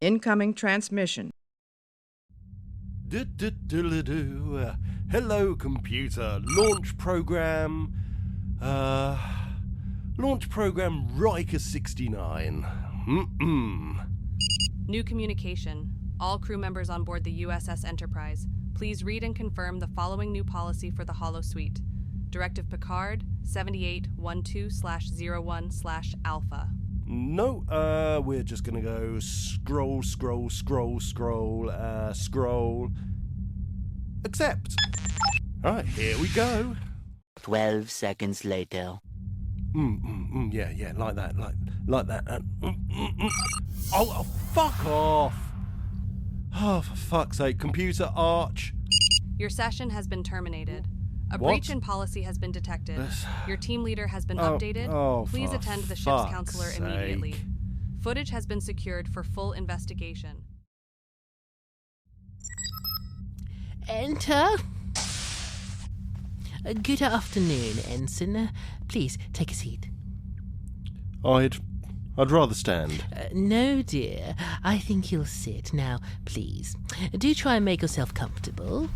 Incoming transmission. Hello, computer. Launch program. Launch program Riker 69. New communication. All crew members on board the USS Enterprise, please read and confirm the following new policy for the Holosuite. Directive Picard 7812/01/Alpha. No, we're just gonna go scroll. Accept. Alright, here we go. 12 seconds later. Yeah, like that. Oh, fuck off! Oh, for fuck's sake, computer arch. Your session has been terminated. A What? breach in policy has been detected. Your team leader has been Oh, updated. oh, Please for attend the ship's fuck's counselor sake. immediately. Footage has been secured for full investigation. Enter. Good afternoon, Ensign. Please take a seat. I'd rather stand. No, dear. I think you'll sit. Now, please, do try and make yourself comfortable.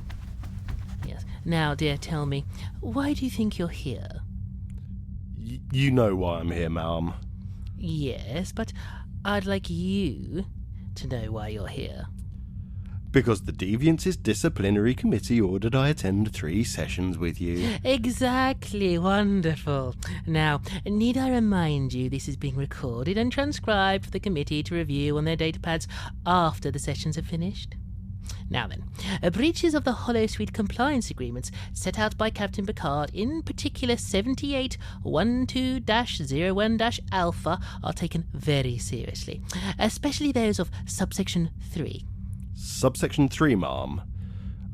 Yes. Now, dear, tell me, why do you think you're here? You know why I'm here, ma'am. Yes, but I'd like you to know why you're here. Because the Deviants' disciplinary committee ordered I attend 3 sessions with you. Exactly. Wonderful. Now, need I remind you this is being recorded and transcribed for the committee to review on their datapads after the sessions are finished? Now then, breaches of the Holosuite compliance agreements set out by Captain Picard, in particular 7812-01-Alpha, are taken very seriously, especially those of subsection 3. Subsection 3, ma'am.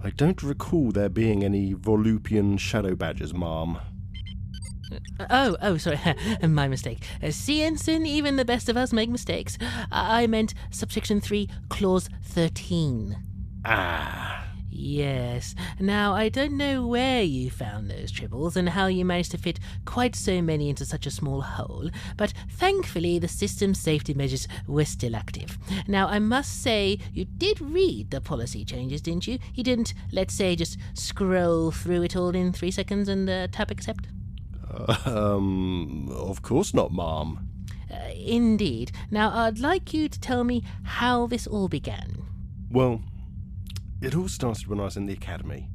I don't recall there being any Volupian shadow badgers, ma'am. Oh, sorry, my mistake. See, Ensign, even the best of us make mistakes. I meant subsection 3, clause 13. Ah. Yes. Now, I don't know where you found those tribbles and how you managed to fit quite so many into such a small hole, but thankfully the system's safety measures were still active. Now, I must say, you did read the policy changes, didn't you? You didn't, let's say, just scroll through it all in 3 seconds and tap accept? Of course not, ma'am. Indeed. Now, I'd like you to tell me how this all began. Well, it all started when I was in the academy.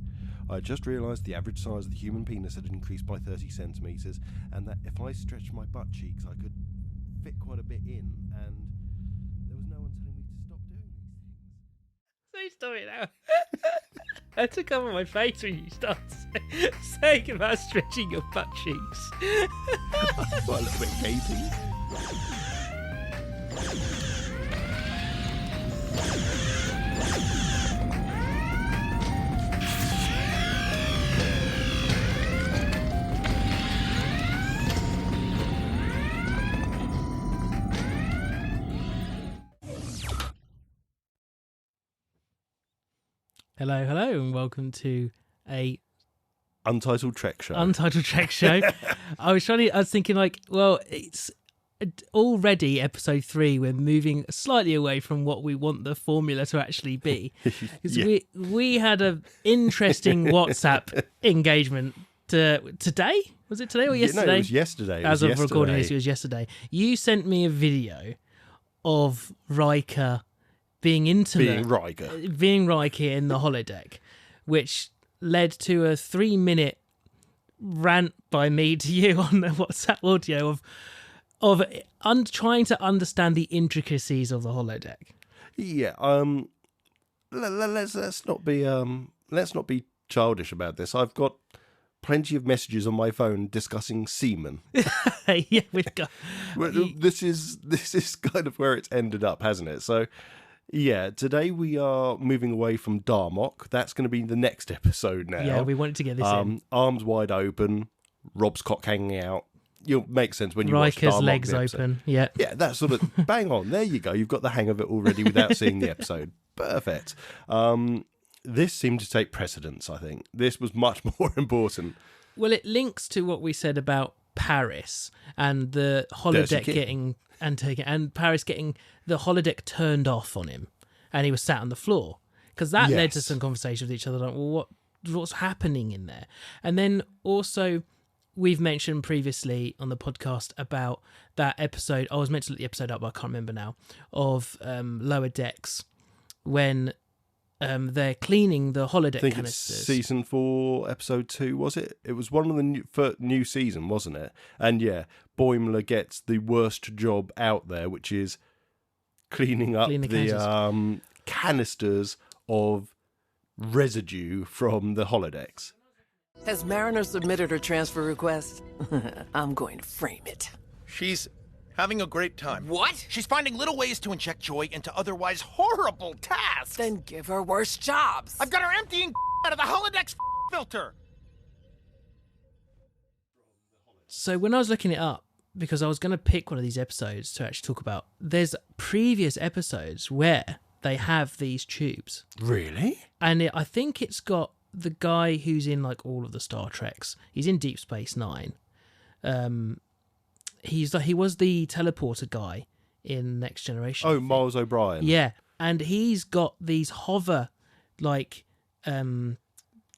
I just realised the average size of the human penis had increased by 30 centimetres, and that if I stretched my butt cheeks, I could fit quite a bit in, and there was no one telling me to stop doing these things. So stop it now. I had to cover my face when you start saying about stretching your butt cheeks. Quite a little bit gaping. Hello, and welcome to a Untitled Trek Show. Untitled Trek Show. I was thinking like, well, it's already episode 3. We're moving slightly away from what we want the formula to actually be. Yeah. We had an interesting WhatsApp engagement today. Was it today or yesterday? No, it was yesterday. As of recording this, it was yesterday. You sent me a video of Riker being intimate, being Riker in the holodeck, which led to a 3-minute rant by me to you on the WhatsApp audio of trying to understand the intricacies of the holodeck. Yeah. Let's not be childish about this. I've got plenty of messages on my phone discussing semen. Yeah, we've got. This is kind of where it's ended up, hasn't it? So. Yeah, today we are moving away from Darmok. That's going to be the next episode now. Yeah, we wanted to get this in. Arms wide open, Rob's cock hanging out. You'll make sense when you Riker's watch Darmok. legs open, yeah. Yeah, that sort of, bang on. There you go. You've got the hang of it already without seeing the episode. Perfect. This seemed to take precedence, I think. This was much more important. Well, it links to what we said about Paris and the holodeck getting and Paris getting the holodeck turned off on him, and he was sat on the floor, because that led to some conversation with each other. Like, well, what's happening in there? And then also, we've mentioned previously on the podcast about that episode. I was meant to look the episode up, but I can't remember now. Of Lower Decks, when they're cleaning the holodeck canisters. It's season 4, episode 2, was it? It was one of the new season, wasn't it? And yeah, Boimler gets the worst job out there, which is cleaning up the canisters of residue from the holodecks. Has Mariner submitted her transfer request? I'm going to frame it. She's having a great time. What? She's finding little ways to inject joy into otherwise horrible tasks. Then give her worse jobs. I've got her emptying out of the holodeck's filter. So when I was looking it up, because I was going to pick one of these episodes to actually talk about, there's previous episodes where they have these tubes. Really? And I think it's got the guy who's in like all of the Star Treks. He's in Deep Space Nine. He was the teleporter guy in Next Generation. Oh, Miles O'Brien. Yeah, and he's got these hover like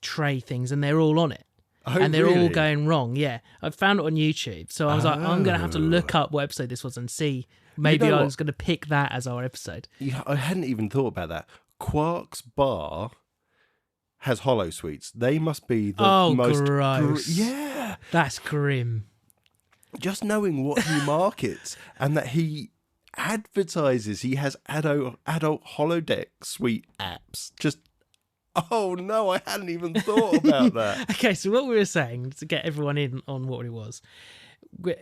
tray things, and they're all on it. Oh, and they're really? all going wrong. Yeah, I found it on YouTube, so I was like, I'm gonna have to look up what episode this was and see. Maybe I was gonna pick that as our episode. Yeah, I hadn't even thought about that. Quark's bar has hollow suites. They must be the most gross. Yeah, that's grim. Just knowing what he markets and that he advertises, he has adult holodeck suite apps. Just, oh no, I hadn't even thought about that. Okay, so what we were saying, to get everyone in on what it was,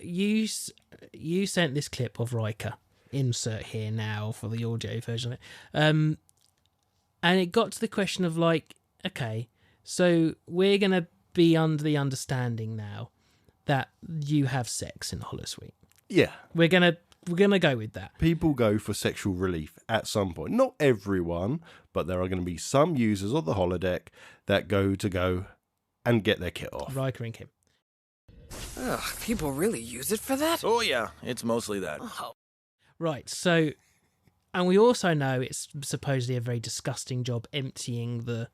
you sent this clip of Riker, insert here now for the audio version of it, and it got to the question of like, okay, so we're going to be under the understanding now that you have sex in the holosuite. Yeah. We're gonna go with that. People go for sexual relief at some point. Not everyone, but there are going to be some users of the holodeck that go and get their kit off. Riker and Kim. Ugh, people really use it for that? Oh yeah, it's mostly that. Oh. Right, so, and we also know it's supposedly a very disgusting job emptying the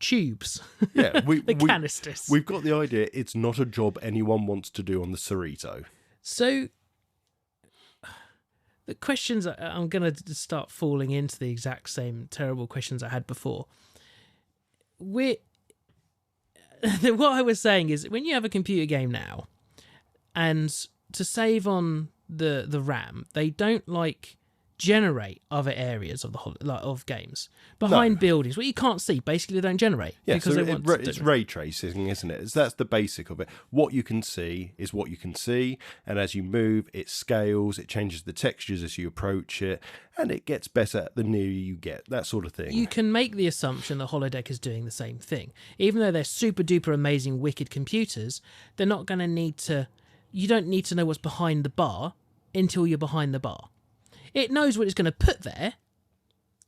tubes. Yeah, the canisters. We've got the idea it's not a job anyone wants to do on the Cerrito. So the questions, I'm going to start falling into the exact same terrible questions I had before. What I was saying is, when you have a computer game now, and to save on the RAM, they don't like generate other areas of of games behind buildings. What you can't see, basically, they don't generate. Yeah, because so it's ray tracing, isn't it? That's the basic of it. What you can see is what you can see, and as you move, it scales, it changes the textures as you approach it, and it gets better the nearer you get, that sort of thing. You can make the assumption that Holodeck is doing the same thing. Even though they're super duper amazing, wicked computers, they're not going to need to... You don't need to know what's behind the bar until you're behind the bar. It knows what it's going to put there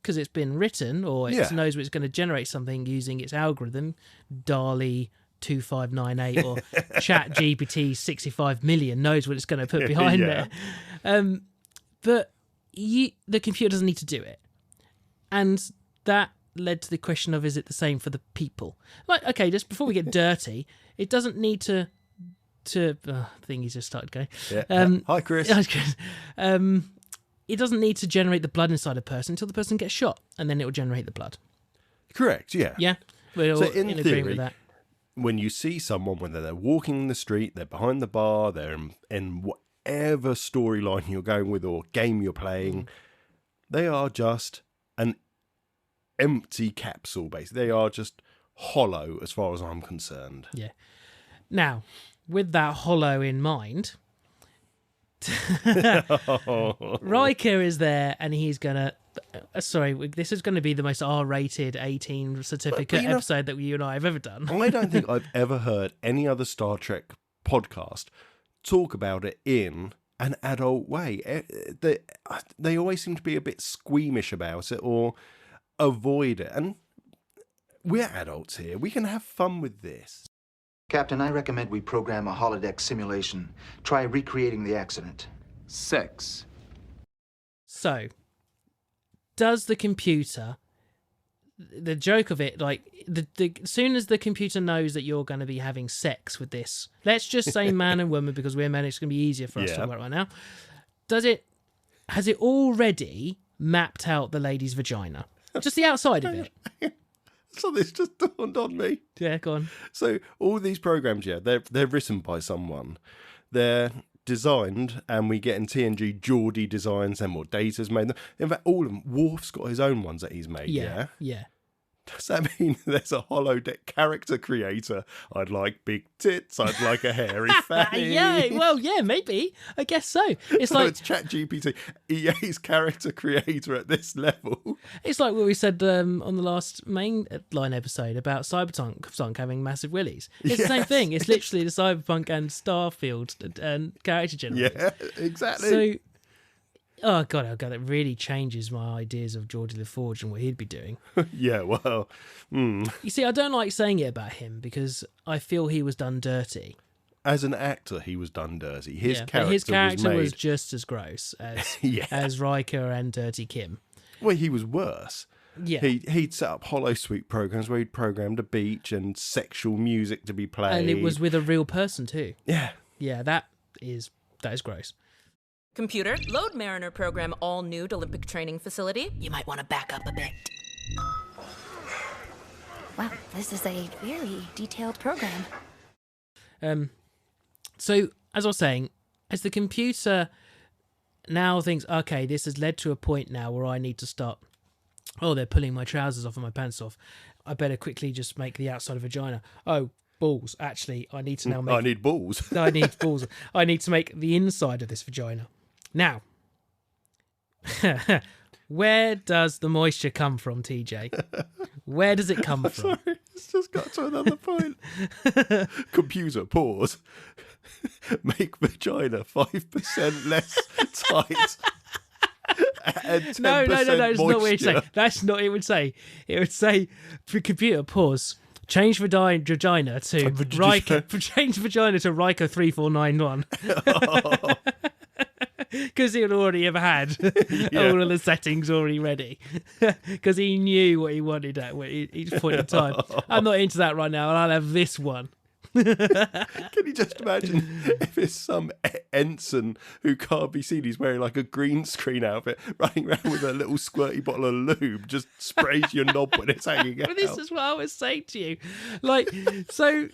because it's been written, or it knows what it's going to generate something using its algorithm, DALI 2598 or ChatGPT 65 million knows what it's going to put behind there. But the computer doesn't need to do it. And that led to the question of, is it the same for the people? Like, okay, just before we get dirty, it doesn't need to thingy's just started going. Yeah. Hi, Chris. Hi, Chris. It doesn't need to generate the blood inside a person until the person gets shot, and then it will generate the blood. Correct, yeah. Yeah, we're all in agreement theory, with that. When you see someone, whether they're walking in the street, they're behind the bar, they're in whatever storyline you're going with or game you're playing, they are just an empty capsule, basically. They are just hollow as far as I'm concerned. Yeah. Now, with that hollow in mind... Riker is there, and he's gonna this is going to be the most R-rated 18 certificate episode that you and I have ever done. I don't think I've ever heard any other Star Trek podcast talk about it in an adult way. They always seem to be a bit squeamish about it or avoid it, and we're adults here, we can have fun with this. Captain, I recommend we program a holodeck simulation. Try recreating the accident. 6. So, does the computer... The joke of it, like, as soon as the computer knows that you're going to be having sex with this, let's just say man and woman, because we're men, it's going to be easier for us to talk about right now. Has it already mapped out the lady's vagina? Just the outside of it. So this just dawned on me. Yeah, go on. So all these programs, they're written by someone. They're designed, and we get in TNG Geordie designs, and more Data's made them. In fact, all of them. Worf's got his own ones that he's made. Yeah. Does that mean there's a holodeck character creator? I'd like big tits. I'd like a hairy fanny. Yeah, maybe. I guess so. It's so like it's ChatGPT, EA's character creator at this level. It's like what we said on the last mainline episode about Cyberpunk having massive willies. It's the same thing. It's literally the Cyberpunk and Starfield and character generators. Yeah, exactly. So, oh god, it really changes my ideas of Geordie LaForge and what he'd be doing. Yeah, well, You see, I don't like saying it about him because I feel he was done dirty. As an actor, he was done dirty. His character was was just as gross as as Riker and Dirty Kim. Well, he was worse. Yeah, he'd set up holosuite programs where he'd programmed a beach and sexual music to be played, and it was with a real person too. Yeah, that is gross. Computer, load Mariner program all nude Olympic training facility. You might want to back up a bit. Wow, this is a very detailed program. So, as I was saying, as the computer now thinks, okay, this has led to a point now where I need to start, they're pulling my trousers off and my pants off. I better quickly just make the outside of vagina. Oh, balls. Actually, I need to now make... I need balls. I need balls. I need to make the inside of this vagina. Now, where does the moisture come from, TJ? Where does it come from? Sorry, it's just got to another point. Computer, pause. Make vagina 5% less tight. And No, that's moisture. not what it would say. That's not what it would say. It would say, computer, pause. Change vagina to Riker. Change vagina to Riker 3491. Because he had already ever had all of the settings already ready. Because he knew what he wanted at each point in time. I'm not into that right now, and I'll have this one. Can you just imagine if it's some ensign who can't be seen, he's wearing like a green screen outfit, running around with a little squirty bottle of lube, just sprays your knob when it's hanging out. But this is what I was saying to you. Like, so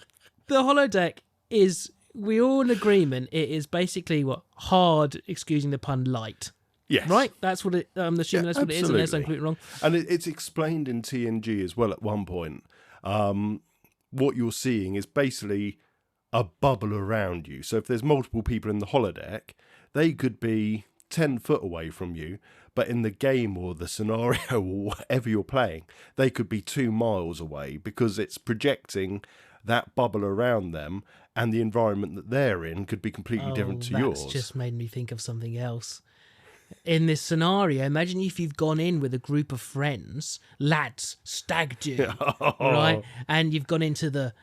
the holodeck is... We're all in agreement. It is basically hard, excusing the pun, light. Yes. Right? That's what it. I'm assuming that's what it is, unless I'm completely wrong. And it's explained in TNG as well at one point. What you're seeing is basically a bubble around you. So if there's multiple people in the holodeck, they could be 10 foot away from you, but in the game or the scenario or whatever you're playing, they could be 2 miles away because it's projecting that bubble around them, and the environment that they're in could be completely different to yours. That's just made me think of something else. In this scenario, imagine if you've gone in with a group of friends, lads, stag do, right? And you've gone into the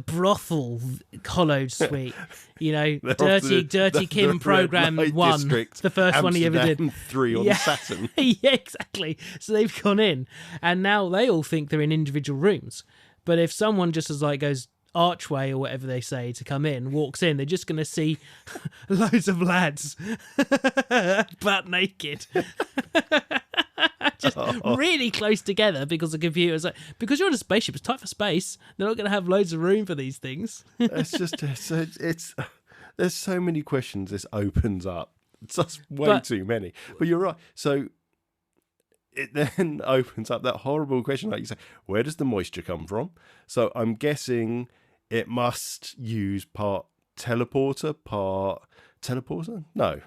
brothel hollowed suite, Dirty Kim program 1, District, the first Amsterdam one he ever did. 3 on Saturn. Yeah, exactly. So they've gone in, and now they all think they're in individual rooms. But if someone just goes archway or whatever they say to come in, walks in, they're just going to see loads of lads butt naked. Just really close together because the computer's like, because you're on a spaceship, it's tight for space. They're not going to have loads of room for these things. It's just, it's there's so many questions this opens up. It's just way too many. But you're right. So it then opens up that horrible question, like you say, where does the moisture come from? So I'm guessing it must use part teleporter, part teleporter? No.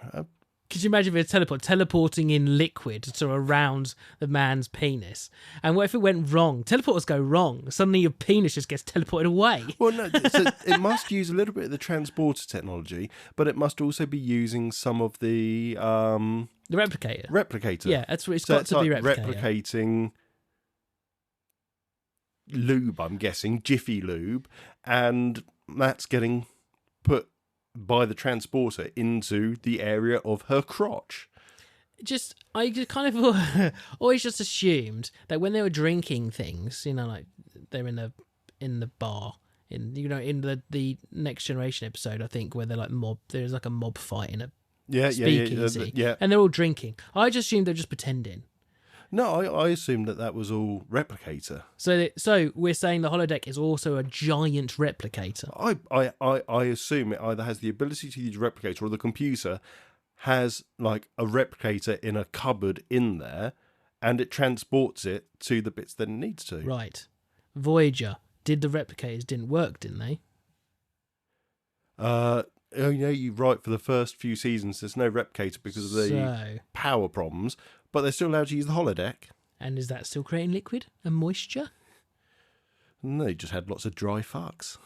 Could you imagine if it teleporting in liquid to around the man's penis? And what if it went wrong? Teleporters go wrong. Suddenly your penis just gets teleported away. Well, no, so it must use a little bit of the transporter technology, but it must also be using some of the replicator. Replicator. Yeah, that's what it's got to be replicator. Replicating lube, I'm guessing, Jiffy Lube, and that's getting put by the transporter into the area of her crotch. I just kind of always just assumed that when they were drinking things, like they're in the bar, in the Next Generation episode, I think, where they're like there's like a mob fight in a speakeasy, and they're all drinking. I just assumed they're just pretending. No, I assumed that was all replicator. So we're saying the holodeck is also a giant replicator. I assume it either has the ability to use a replicator, or the computer has like a replicator in a cupboard in there, and it transports it to the bits that it needs to. Right. Voyager, the replicators didn't work, didn't they? You're right. For the first few seasons, there's no replicator because of the power problems, but they're still allowed to use the holodeck. And is that still creating liquid and moisture? No, they just had lots of dry fucks.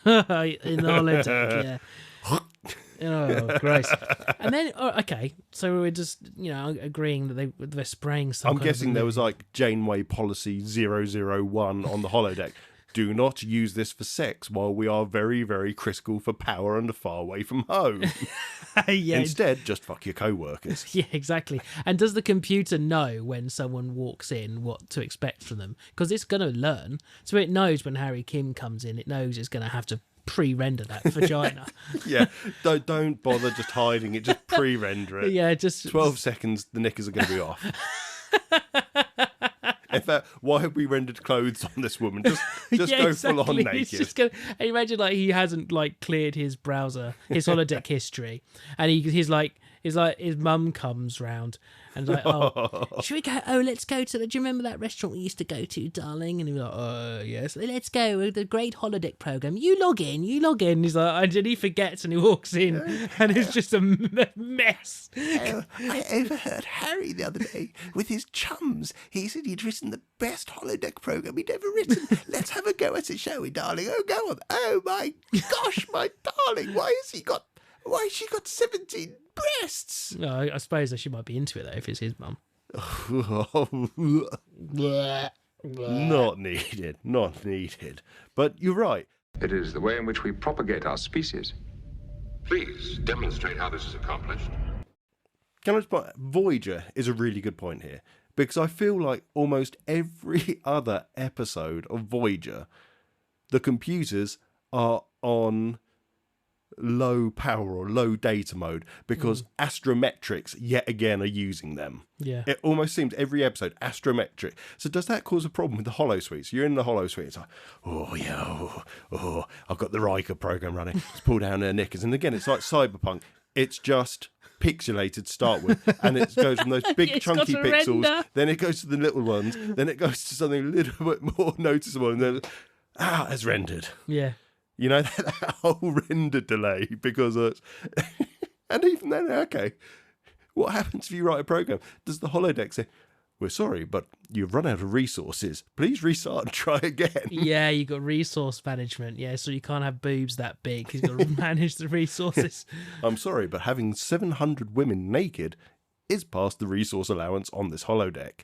In the holodeck, yeah. Oh, gross. And then, okay, so we're just, agreeing that they're spraying some I'm guessing there was like Janeway Policy 001 on the holodeck. Do not use this for sex while we are very, very critical for power and far away from home. Yeah. Instead, just fuck your co-workers. Yeah, exactly. And does the computer know when someone walks in what to expect from them? Because it's going to learn. So it knows when Harry Kim comes in, it knows it's going to have to pre-render that vagina. Yeah, don't bother just hiding it, just pre-render it. Yeah, just 12 seconds, the knickers are going to be off. In fact, why have we rendered clothes on this woman? Just yeah, go full on naked. He's just gonna, imagine like he hasn't like cleared his browser, his holodeck history, and he's like his mum comes round and like, oh, should we go? Oh, let's go to do you remember that restaurant we used to go to, darling? And he's like, yes, let's go. The great holodeck program. You log in. He's like, and he forgets and he walks in, and it's just a mess. I overheard Harry the other day with his chums. He said he'd written the best holodeck program he'd ever written. Let's have a go at it, shall we, darling? Oh, go on. Oh my gosh, my darling, why has she got 17 breasts? No, I suppose she might be into it though if it's his mum. Not needed. But you're right. It is the way in which we propagate our species. Please demonstrate how this is accomplished. Can I just point, Voyager is a really good point here, because I feel like almost every other episode of Voyager, the computers are on low power or low data mode because astrometrics yet again are using them. Yeah. It almost seems every episode astrometric. So does that cause a problem with the holosuite? So you're in the holosuite, it's like, I've got the Riker program running. Let's pull down their knickers. And again, it's like Cyberpunk. It's just pixelated to start with, and it goes from those big chunky pixels, render. Then it goes to the little ones, then it goes to something a little bit more noticeable, and then it's rendered. Yeah. You know, that whole render delay, because and even then, okay, what happens if you write a program? Does the holodeck say, we're sorry, but you've run out of resources. Please restart and try again. Yeah, you got resource management. Yeah, so you can't have boobs that big. You've got to manage the resources. I'm sorry, but having 700 women naked is past the resource allowance on this holodeck.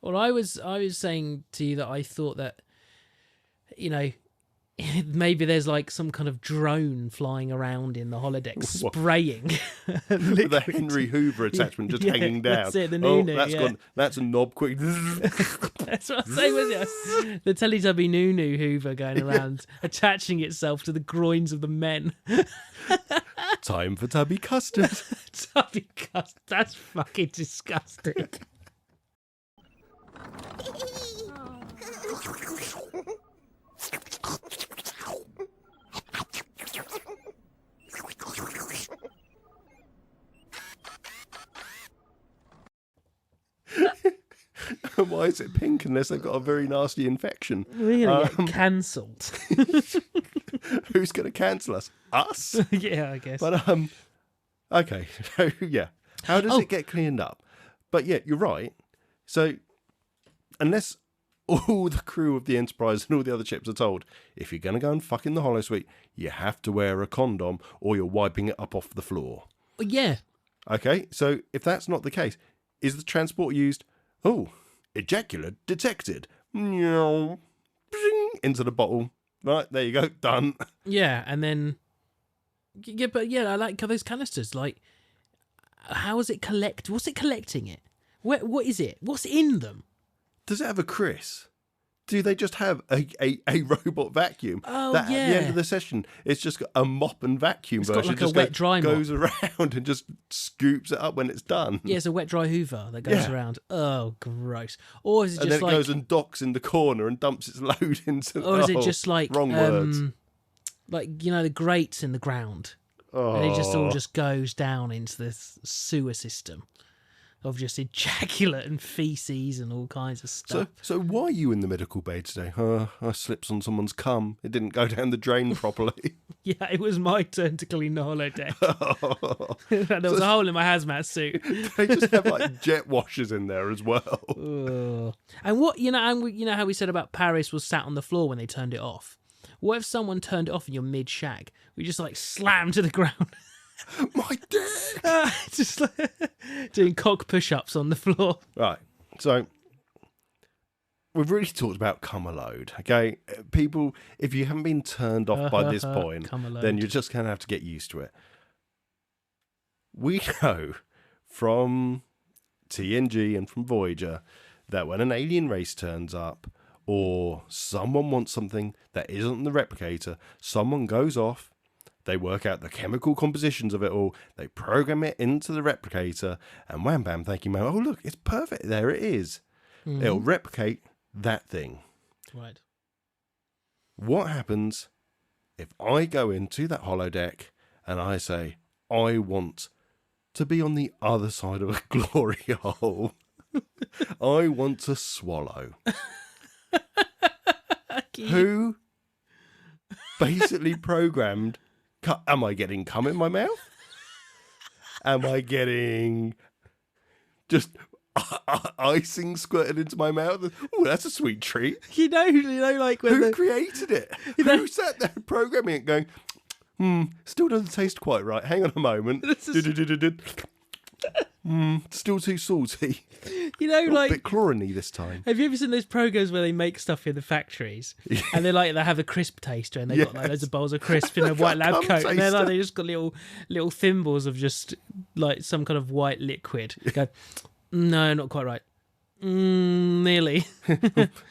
Well, I was saying to you that I thought that, maybe there's like some kind of drone flying around in the holodeck spraying with a Henry Hoover attachment just hanging down. That's it, the Nunu. Gone. That's a knob quick. That's what I'm saying, wasn't it? The Teletubby Nunu Hoover going around attaching itself to the groins of the men. Time for Tubby Custard. Tubby Custard. That's fucking disgusting. Why is it pink unless they've got a very nasty infection? We're going to get cancelled. Who's going to cancel us? Us? Yeah, I guess. But, okay. So, yeah. How does it get cleaned up? But, yeah, you're right. So, unless all the crew of the Enterprise and all the other ships are told, if you're going to go and fuck in the holosuite, you have to wear a condom or you're wiping it up off the floor. Yeah. Okay, so if that's not the case, is the transport used, ejaculate detected? No. into the bottle. Right, there you go, done. Yeah, and then... Yeah, but yeah, I like those canisters. Like, how is it collect? What's it collecting it? What is it? What's in them? Does it have a Chris? Do they just have a robot vacuum? Oh, that yeah. At the end of the session, it's just got a mop and vacuum It's version. got like a wet dry mop. Goes around and just scoops it up when it's done. Yeah, it's a wet dry Hoover that goes around. Oh, gross. Or is it just then it like... goes and docks in the corner and dumps its load into... Or is it just like... Wrong words. Like, you know, the grates in the ground. Oh. And it just all just goes down into the sewer system of just ejaculate and feces and all kinds of stuff. So why are you in the medical bay today? I slipped on someone's cum. It didn't go down the drain properly. Yeah, it was my turn to clean the holodeck. There was a hole in my hazmat suit. They just have like jet washers in there as well. And what, you know how we said about Paris was sat on the floor when they turned it off? What if someone turned it off and you're mid-shag? We just like slam to the ground. My dick! Just like, doing cock push-ups on the floor. Right, so we've really talked about cum a load, okay? People, if you haven't been turned off by this point, then you're just going to have to get used to it. We know from TNG and from Voyager that when an alien race turns up, or someone wants something that isn't the replicator, someone goes off, they work out the chemical compositions of it all, they program it into the replicator, and wham bam, thank you, ma'am. Oh, look, it's perfect. There it is. Mm-hmm. It'll replicate that thing. Right. What happens if I go into that holodeck and I say, I want to be on the other side of a glory hole? I want to swallow. Who basically programmed, am I getting cum in my mouth? Am I getting just icing squirted into my mouth? Oh, that's a sweet treat. You know, like when who created it? Who sat there programming it going, still doesn't taste quite right. Hang on a moment. Still too salty. You know, like a bit chlorine-y this time. Have you ever seen those programs where they make stuff in the factories and they have a crisp taster and they've got like loads of bowls of crisp in a white lab coat and they just got little thimbles of just like some kind of white liquid. You go, no, not quite right. Nearly.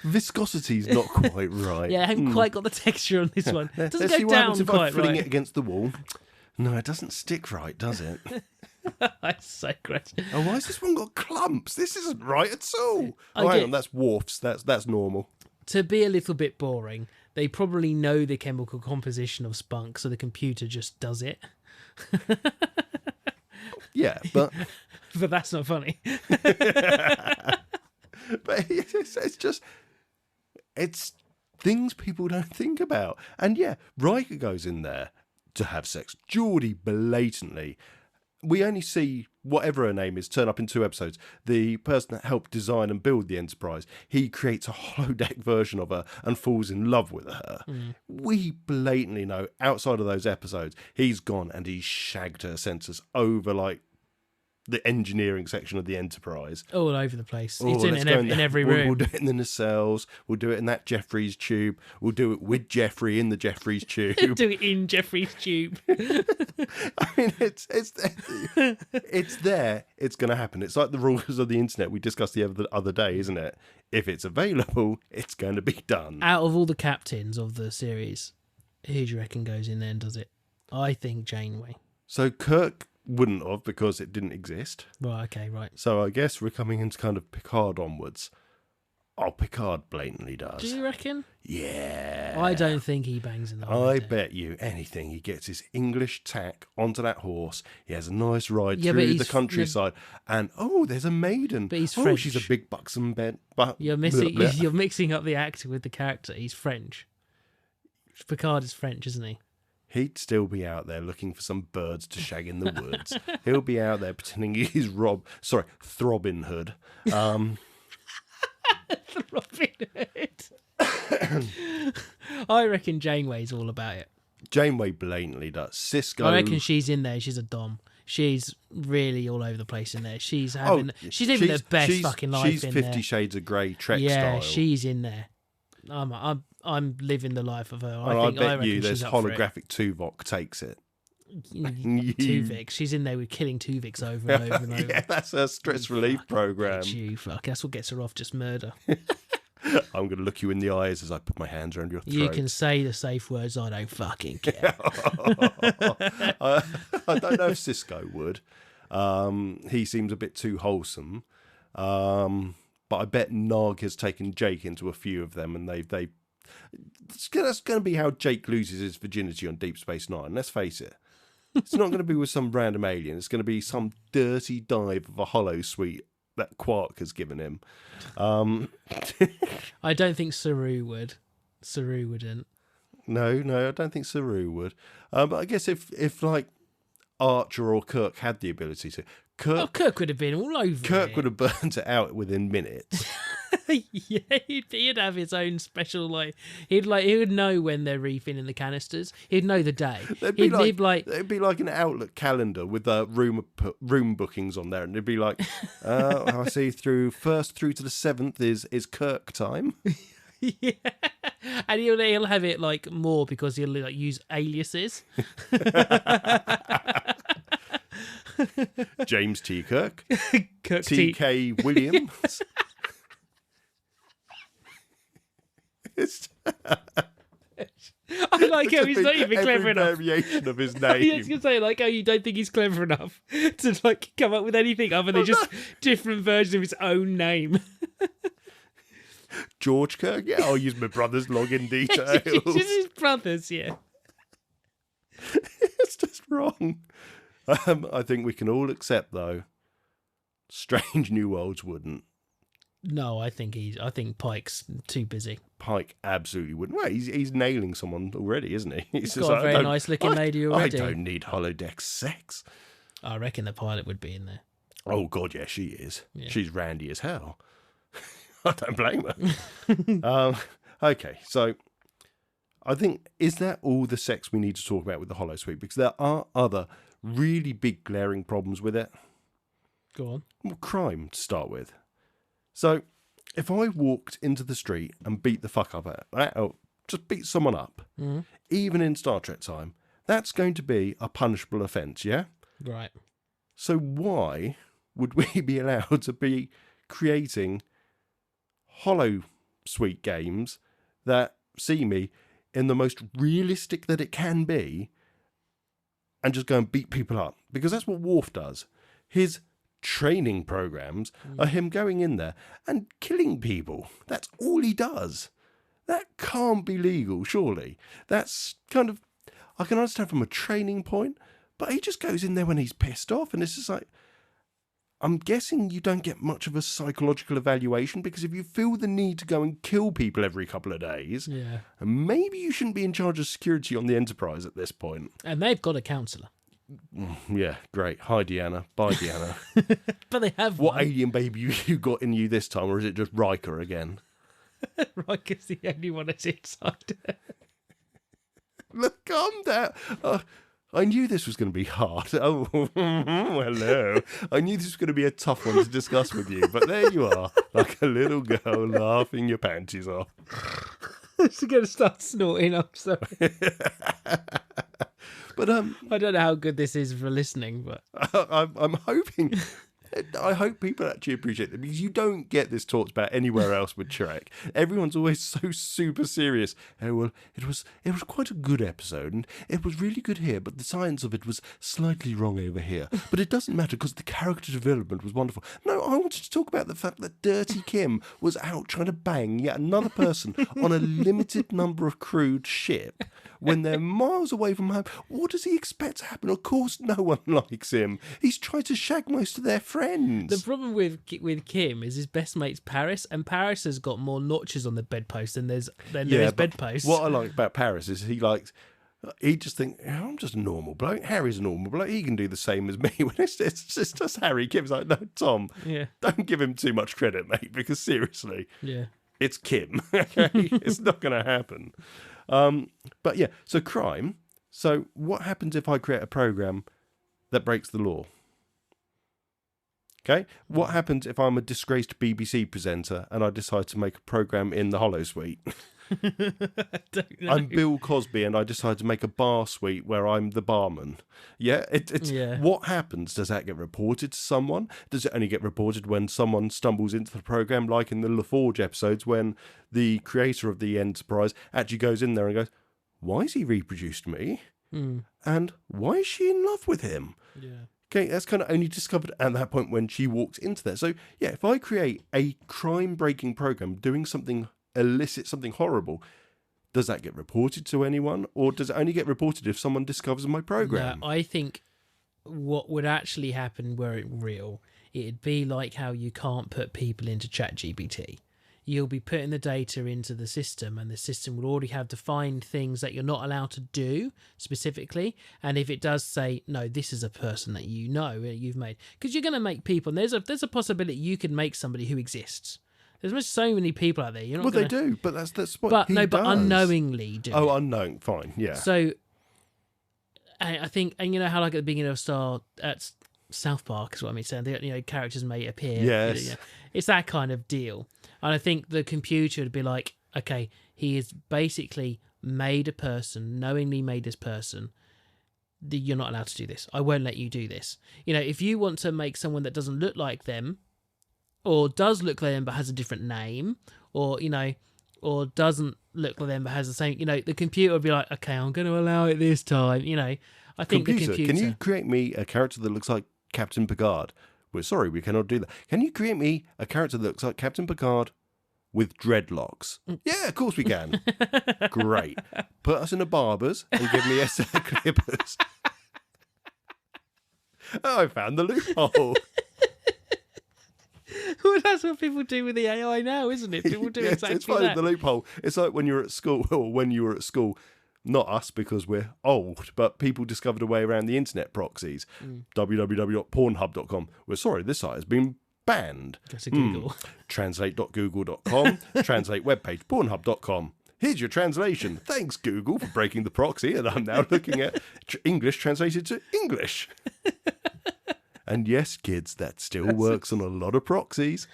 Viscosity's not quite right. Yeah, I haven't quite got the texture on this one. It doesn't Let's go down if quite I'm fitting right. it against the wall. No, it doesn't stick right, does it? That's so gross. Oh, why has this one got clumps? This isn't right at all. Hang on, that's wharfs. That's normal. To be a little bit boring, they probably know the chemical composition of spunk, so the computer just does it. Yeah, but that's not funny. But it's things people don't think about. And yeah, Riker goes in there to have sex. Geordie blatantly. We only see whatever her name is turn up in 2 episodes. The person that helped design and build the Enterprise, he creates a holodeck version of her and falls in love with her. We blatantly know outside of those episodes, he's gone and he's shagged her sensors over like the engineering section of the Enterprise. All over the place. He's doing it in every room. We'll do it in the nacelles. We'll do it in that Jeffries tube. We'll do it with Jeffrey in the Jeffries tube. Do it in Jeffrey's tube. I mean, it's there. It's going to happen. It's like the rules of the internet we discussed the other day, isn't it? If it's available, it's going to be done. Out of all the captains of the series, who do you reckon goes in there and does it? I think Janeway. So Kirk wouldn't have because it didn't exist. Right, okay, right. So I guess we're coming into kind of Picard onwards. Oh, Picard blatantly does. Do you reckon? Yeah. I don't think he bangs in the I bet you anything he gets his English tack onto that horse. He has a nice ride through the countryside. And, there's a maiden. But he's French. She's a big buxom bed. You're mixing up the actor with the character. He's French. Picard is French, isn't he? He'd still be out there looking for some birds to shag in the woods. He'll be out there pretending he's Throbbing Hood. Throbbing Hood. I reckon Janeway's all about it. Janeway blatantly does. Cisco. I reckon she's in there. She's a dom. She's really all over the place in there. She's living the best fucking life she's in 50 there. Shades of Grey Trek style. style. Yeah, she's in there. I'm living the life of her. I bet you she's there's up for it. holographic Tuvok takes it. Tuvok. She's in there with killing Tuvoks over and over and over. Yeah, that's her stress relief program. That's what gets her off, just murder. I'm going to look you in the eyes as I put my hands around your throat. You can say the safe words, I don't fucking care. I don't know if Cisco would. He seems a bit too wholesome. But I bet Nog has taken Jake into a few of them, and that's going to be how Jake loses his virginity on Deep Space Nine. Let's face it. It's not going to be with some random alien. It's going to be some dirty dive of a holosuite that Quark has given him. I don't think Saru would. Saru wouldn't. No, I don't think Saru would. But I guess if like Archer or Kirk had the ability to, Kirk would have been all over. Kirk would have burnt it out within minutes. Yeah, he'd have his own special he would know when they're refilling the canisters. He'd know the day. It'd be like an Outlook calendar with room bookings on there, and it'd be like, I see first through to the 7th is Kirk time. Yeah, and he'll have it like more because he'll like use aliases. James T. Kirk, Kirk T.K. Williams. I like how he's not even clever enough. Variation of his name. I was going to say, like, you don't think he's clever enough to like come up with anything other than just different versions of his own name. George Kirk. Yeah, I'll use my brother's login details. Just his brothers, yeah. It's just wrong. I think we can all accept, though, Strange New Worlds wouldn't. No, I think Pike's too busy. Pike absolutely wouldn't. Well, he's nailing someone already, isn't he? He's got a very nice looking lady already. I don't need holodeck sex. I reckon the pilot would be in there. Oh God, yeah, she is. Yeah. She's randy as hell. I don't blame her. Okay, so I think, is that all the sex we need to talk about with the holosuite? Because there are other really big glaring problems with it. Go on. Well, crime to start with. So, if I walked into the street and beat the fuck up just beat someone up, even in Star Trek time, that's going to be a punishable offence, yeah? Right. So why would we be allowed to be creating holosuite games that see me in the most realistic that it can be and just go and beat people up? Because that's what Worf does. His training programs are him going in there and killing people. That's all he does. That can't be legal, surely. That's kind of, I can understand from a training point, but he just goes in there when he's pissed off, and it's just like, I'm guessing you don't get much of a psychological evaluation, because if you feel the need to go and kill people every couple of days, maybe you shouldn't be in charge of security on the Enterprise at this point. And they've got a counsellor. Yeah, great. Hi, Deanna. Bye, Deanna. But they have What one. alien baby you got in you this time, or is it just Riker again? Riker's the only one that's inside. Look, calm down. I knew this was going to be hard. Oh, hello. I knew this was going to be a tough one to discuss with you, but there you are, like a little girl laughing your panties off. She's going to start snorting. I'm sorry. But I don't know how good this is for listening, but I'm hoping. I hope people actually appreciate it, because you don't get this talked about anywhere else with Trek. Everyone's always so super serious. Oh, well, it was quite a good episode, and it was really good here, but the science of it was slightly wrong over here. But it doesn't matter, because the character development was wonderful. No, I wanted to talk about the fact that Dirty Kim was out trying to bang yet another person on a limited number of crewed ship when they're miles away from home. What does he expect to happen? Of course no one likes him. He's tried to shag most of their friends. The problem with Kim is his best mate's Paris, and Paris has got more notches on the bedpost than there is bedposts. What I like about Paris is he just thinks, I'm just a normal bloke. Harry's a normal bloke. He can do the same as me. When it's just Harry, Kim's like, no, Tom, don't give him too much credit, mate, because seriously, it's Kim. It's not going to happen. But yeah, so crime. So what happens if I create a program that breaks the law? Okay, what happens if I'm a disgraced BBC presenter and I decide to make a program in the holosuite? I'm Bill Cosby and I decide to make a bar suite where I'm the barman. Yeah, it's what happens? Does that get reported to someone? Does it only get reported when someone stumbles into the program, like in the LaForge episodes, when the creator of the Enterprise actually goes in there and goes, why has he reproduced me? And why is she in love with him? Yeah. Okay, that's kind of only discovered at that point when she walks into there. So, yeah, if I create a crime-breaking program doing something illicit, something horrible, does that get reported to anyone? Or does it only get reported if someone discovers my program? No, I think what would actually happen were it real, it'd be like how you can't put people into ChatGPT. You'll be putting the data into the system and the system will already have defined things that you're not allowed to do specifically. And if it does say, no, this is a person that you know you've made, because you're going to make people, and there's a possibility you could make somebody who exists. There's so many people out there. You're not they do, but that's what but he does. But unknowingly do. Oh, unknown, fine, yeah. So I think, and you know how like at the beginning of South Park is what I mean saying, characters may appear. Yes. It's that kind of deal. And I think the computer would be like, okay, he has basically made a person, knowingly made this person. You're not allowed to do this. I won't let you do this. If you want to make someone that doesn't look like them, or does look like them but has a different name, or doesn't look like them but has the same, the computer would be like, okay, I'm going to allow it this time. I think the computer. Can you create me a character that looks like Captain Picard? We're sorry, we cannot do that. Can you create me a character that looks like Captain Picard with dreadlocks? Yeah, of course we can. Great. Put us in a barber's and give me a set of clippers. Oh, I found the loophole. Well, that's what people do with the AI now, isn't it? People do exactly it's finding that. the loophole. It's like when you're at school, or when you were at school. Not us, because we're old, but people discovered a way around the internet proxies. www.pornhub.com. We're sorry, this site has been banned. Go to Google. Translate.google.com. Translate webpage, pornhub.com. Here's your translation. Thanks, Google, for breaking the proxy, and I'm now looking at English translated to English. And yes, kids, that still works on a lot of proxies.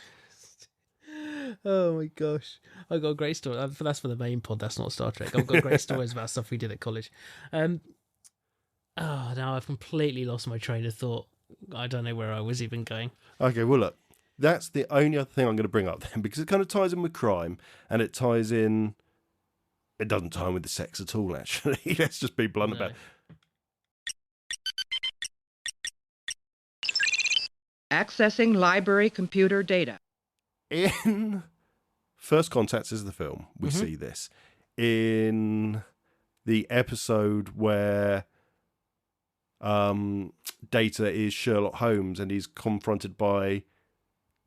Oh my gosh, I've got a great story. That's for the main pod. That's not Star Trek. I've got great stories about stuff we did at college. Now I've completely lost my train of thought. I don't know where I was even going. Okay, well look, that's the only other thing I'm going to bring up then, because it kind of ties in with crime, and it ties in. It doesn't tie in with the sex at all, actually. Let's just be blunt about it. Accessing library computer data. In First Contact is the film, we see this. In the episode where Data is Sherlock Holmes and he's confronted by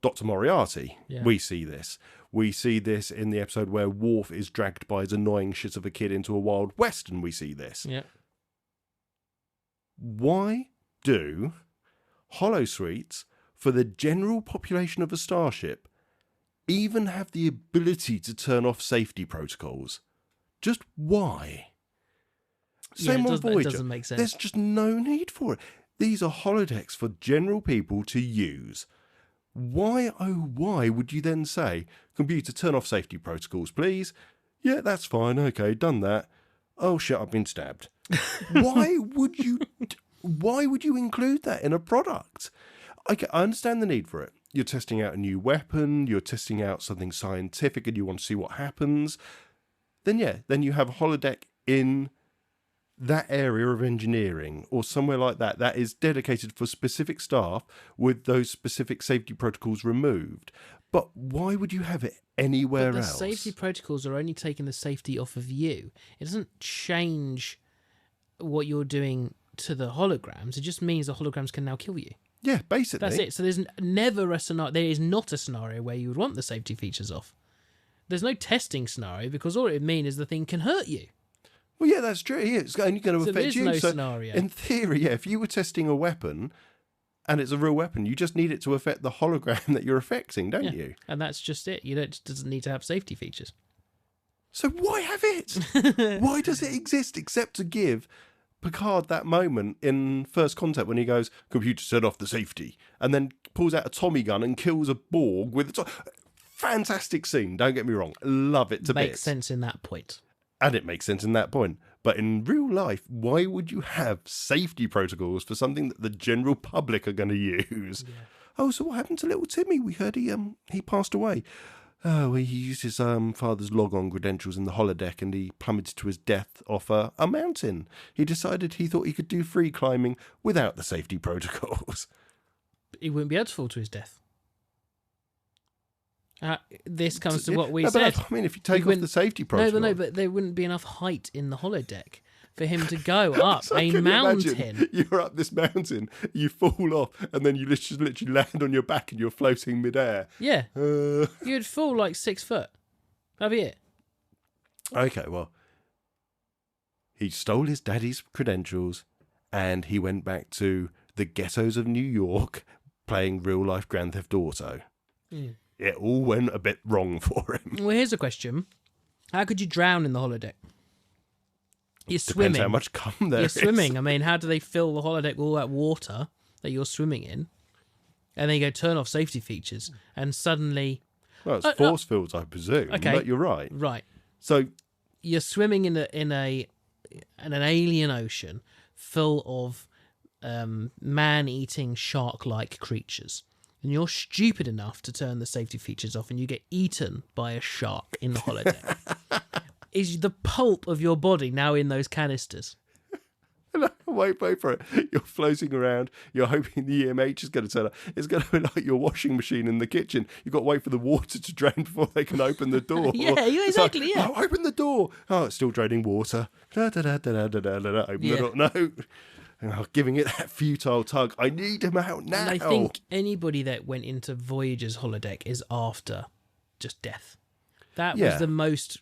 Dr. Moriarty, we see this. We see this in the episode where Worf is dragged by his annoying shit of a kid into a Wild West, and we see this. Yeah. Why do holosuites for the general population of a starship even have the ability to turn off safety protocols? Just why? Same on Voyager. It doesn't make sense. There's just no need for it. These are holodecks for general people to use. Why, oh why, would you then say, computer, turn off safety protocols, please? Yeah, that's fine. Okay, done that. Oh shit, I've been stabbed. Why would you include that in a product? I understand the need for it. You're testing out a new weapon, you're testing out something scientific and you want to see what happens. Then you have a holodeck in that area of engineering or somewhere like that that is dedicated for specific staff with those specific safety protocols removed. But why would you have it anywhere else? The safety protocols are only taking the safety off of you. It doesn't change what you're doing to the holograms. It just means the holograms can now kill you. Yeah, basically. That's it. So there's never a scenario. There is not a scenario where you would want the safety features off. There's no testing scenario because all it would mean is the thing can hurt you. Well, yeah, that's true. Yeah, it's only going to affect you. There is no scenario. In theory, if you were testing a weapon and it's a real weapon, you just need it to affect the hologram that you're affecting, don't you? And that's just it. It doesn't need to have safety features. So why have it? Why does it exist except to give Picard that moment in First Contact when he goes, computer, set off the safety, and then pulls out a Tommy gun and kills a Borg with a fantastic scene, don't get me wrong. Love it to bits. Makes sense in that point. And it makes sense in that point. But in real life, why would you have safety protocols for something that the general public are going to use? Yeah. Oh, so what happened to little Timmy? We heard he passed away. Oh, he used his father's log-on credentials in the holodeck and he plummeted to his death off a mountain. He decided he thought he could do free climbing without the safety protocols. He wouldn't be able to fall to his death. This comes to what we said. I mean, if you take off the safety protocol... No, but there wouldn't be enough height in the holodeck for him to go up a mountain. You're up this mountain, you fall off, and then you literally land on your back and you're floating midair. Yeah. You'd fall like 6 foot. That'd be it. Okay, well, he stole his daddy's credentials and he went back to the ghettos of New York playing real-life Grand Theft Auto. Mm. It all went a bit wrong for him. Well, here's a question. How could you drown in the holodeck? You're swimming. Depends how much cum there is. You're swimming. I mean, how do they fill the holodeck with all that water that you're swimming in? And then you go turn off safety features and suddenly... Well, it's force fields, I presume. Okay. But you're right. Right. So... You're swimming in an alien ocean full of man-eating shark-like creatures. And you're stupid enough to turn the safety features off and you get eaten by a shark in the holodeck. Is the pulp of your body now in those canisters? Wait for it. You're floating around. You're hoping the EMH is going to turn up. It's going to be like your washing machine in the kitchen. You've got to wait for the water to drain before they can open the door. Yeah, exactly. Like, oh, open the door. Oh, it's still draining water. Open the door. No. Oh, giving it that futile tug. I need him out now. And I think anybody that went into Voyager's holodeck is after just death. That was the most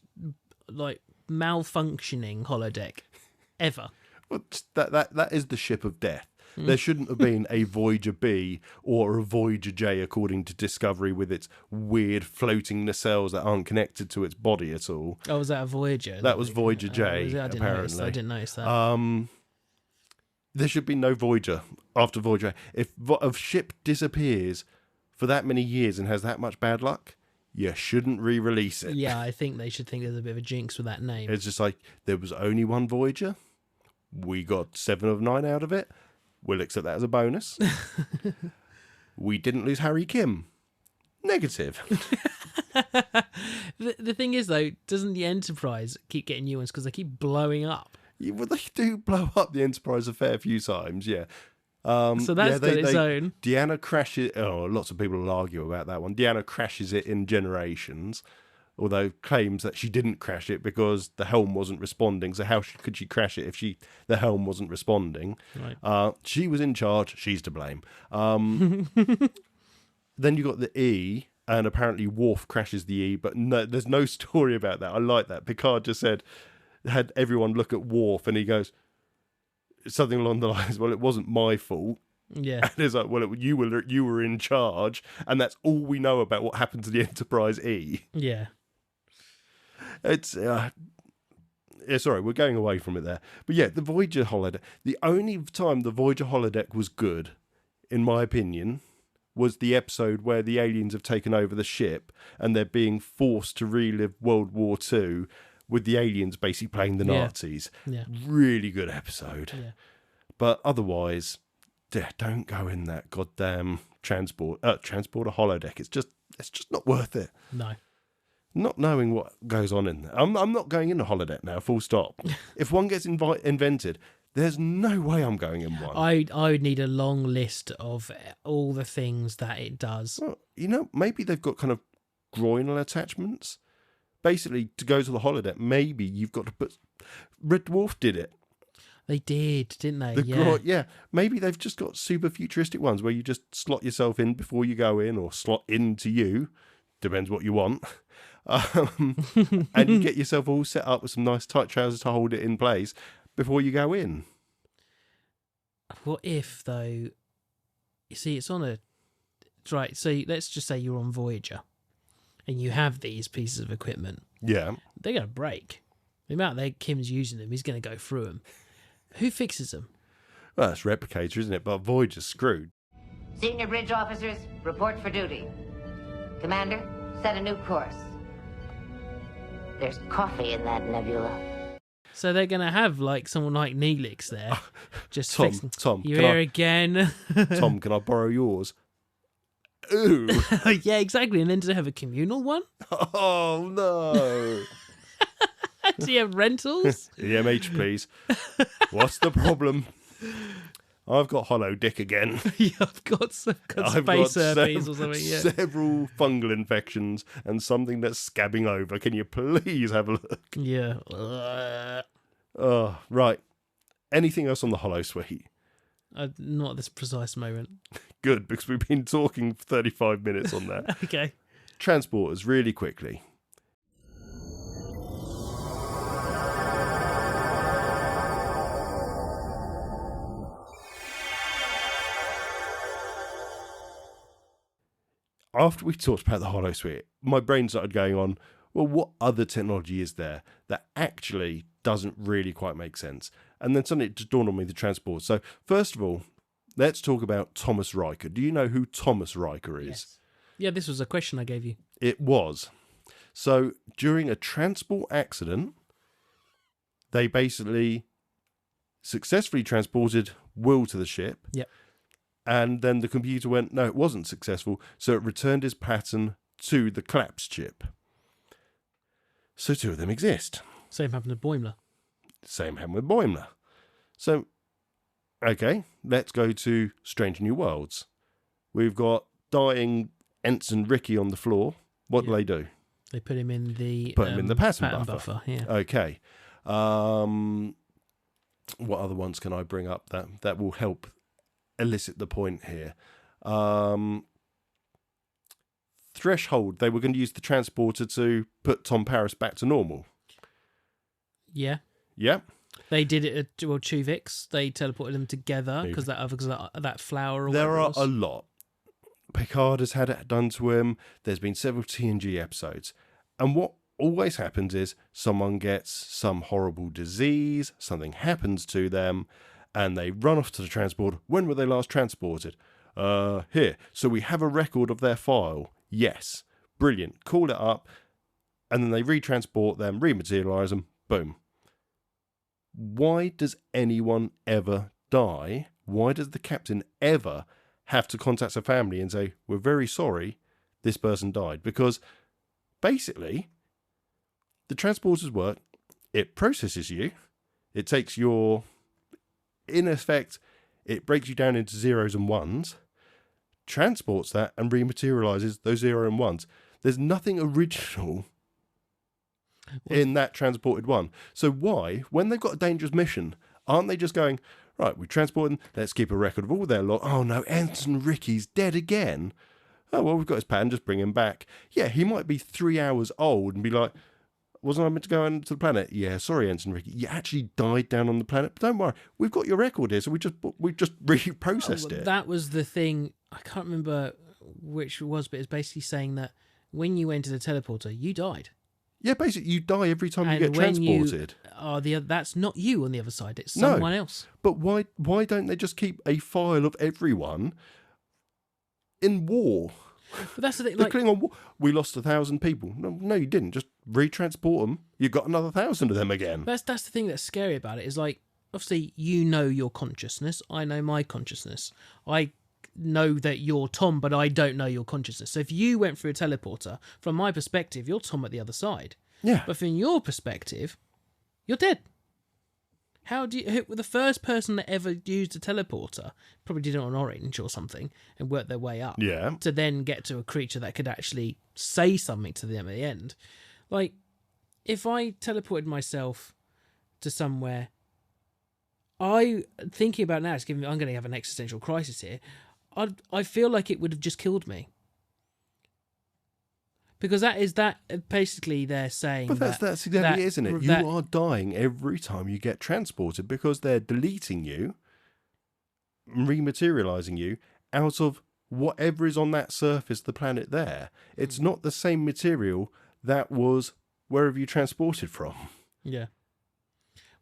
malfunctioning holodeck ever. Well, that is the ship of death. There shouldn't have been a Voyager B or a Voyager J according to Discovery with its weird floating nacelles that aren't connected to its body at all. Oh, was that a Voyager? That was Voyager J, apparently. I didn't notice that. There should be no Voyager after Voyager. If a ship disappears for that many years and has that much bad luck, you shouldn't re-release it. Yeah, I think they should think there's a bit of a jinx with that name. It's just like, there was only one Voyager. We got 7 of 9 out of it. We'll accept that as a bonus. We didn't lose Harry Kim. Negative. The thing is, though, doesn't the Enterprise keep getting new ones because they keep blowing up? Yeah, well, they do blow up the Enterprise a fair few times, yeah. So that's got its own. Deanna crashes... Oh, lots of people will argue about that one. Deanna crashes it in Generations, although claims that she didn't crash it because the helm wasn't responding. So how could she crash it if the helm wasn't responding? Right. She was in charge. She's to blame. Then you got the E, and apparently Worf crashes the E, but no, there's no story about that. I like that. Picard just had everyone look at Worf, and he goes something along the lines, well, it wasn't my fault. Yeah. And it's like, well, you were in charge, and that's all we know about what happened to the Enterprise E. Yeah. It's sorry, we're going away from it there. But yeah, the Voyager holodeck. The only time the Voyager holodeck was good, in my opinion, was the episode where the aliens have taken over the ship and they're being forced to relive World War II with the aliens basically playing the Nazis. Yeah. Really good episode. Yeah. But otherwise, don't go in that goddamn transporter holodeck. It's just not worth it. No. Not knowing what goes on in there. I'm not going in a holodeck now, full stop. If one gets invented, there's no way I'm going in one. I would need a long list of all the things that it does. Well, maybe they've got kind of groinal attachments. Basically, to go to the holodeck, maybe you've got to put... Red Dwarf did it. They did, didn't they? Yeah. Maybe they've just got super futuristic ones where you just slot yourself in before you go in, or slot into you. Depends what you want. And you get yourself all set up with some nice tight trousers to hold it in place before you go in. What if, though... You see, it's on a... Right, so let's just say you're on Voyager and you have these pieces of equipment. Yeah. They're going to break. The amount that Kim's using them, he's going to go through them. Who fixes them? Well, that's Replicator, isn't it? But Voyager's screwed. Senior bridge officers, report for duty. Commander, Set a new course. There's coffee in that nebula. So they're going to have like someone like Neelix there. Just fixing. Tom, you here again. Tom, can I borrow yours? Ooh. Yeah, exactly. And then do they have a communal one? Oh, no. Do you have rentals? EMH, please. What's the problem? I've got Holodeck again. Yeah, I've got space herpes or something. Yeah. Several fungal infections and something that's scabbing over. Can you please have a look? Yeah. Oh, right. Anything else on the Holosuite? Not at this precise moment. Good, because we've been talking 35 minutes on that. Okay. Transporters, really quickly. After we talked about the Holosuite, my brain started going on, well, what other technology is there that actually doesn't really quite make sense? And then suddenly it just dawned on me, the transport. So first of all, let's talk about Thomas Riker. Do you know who Thomas Riker is? Yes. Yeah, this was a question I gave you. It was. So during a transport accident, they basically successfully transported Will to the ship. Yep. And then the computer went, no, it wasn't successful. So it returned his pattern to the collapsed ship. So two of them exist. Same happened to Boimler. Same happened with Boimler. So, okay, let's go to Strange New Worlds. We've got dying Ensign Ricky on the floor. What do they do? They put him in the... Put him in the pattern buffer. Yeah. Okay. What other ones can I bring up that will help elicit the point here? Threshold, they were going to use the transporter to put Tom Paris back to normal. Yeah. Yeah. They did it at Tuvix. They teleported them together because that flower or there are a lot. Picard has had it done to him. There's been several TNG episodes. And what always happens is someone gets some horrible disease, something happens to them, and they run off to the transport. When were they last transported? Here. So we have a record of their file. Yes. Brilliant. Call it up. And then they retransport them, rematerialize them. Boom. Why does anyone ever die? Why does the captain ever have to contact their family and say, we're very sorry, this person died? Because basically, the transporters work. It processes you. It takes your... In effect, it breaks you down into zeros and ones, transports that, and rematerializes those 0 and 1s. There's nothing original in that transported one. So why, when they've got a dangerous mission, aren't they just going, right, we transport them, let's keep a record of all their lot. Oh no, Ensign Ricky's dead again. Oh, well, we've got his pattern, just bring him back. Yeah, he might be 3 hours old and be like, wasn't I meant to go onto the planet? Yeah, sorry, Ensign Ricky. You actually died down on the planet. But don't worry, we've got your record here, so we just reprocessed it. That was the thing. I can't remember which it was, but it's basically saying that when you enter the teleporter, you died. Yeah, basically, you die every time you get transported. That's not you on the other side. It's someone else. But why don't they just keep a file of everyone in war? But that's the thing. The Klingon war, we lost 1,000 people. No, you didn't. Just retransport them. You got another 1,000 of them again. That's the thing that's scary about it. Is like, obviously, you know your consciousness. I know my consciousness. I know that you're Tom, but I don't know your consciousness. So if you went through a teleporter, from my perspective, you're Tom at the other side. Yeah. But from your perspective, you're dead. The first person that ever used a teleporter probably did it on Orange or something and worked their way up. Yeah. To then get to a creature that could actually say something to them at the end. Like, if I teleported myself to somewhere, thinking about now, I'm going to have an existential crisis here. I feel like it would have just killed me. Because basically they're saying. But that's exactly it, isn't it? You are dying every time you get transported because they're deleting you, rematerializing you out of whatever is on that surface, the planet there. It's not the same material that was wherever you transported from. Yeah.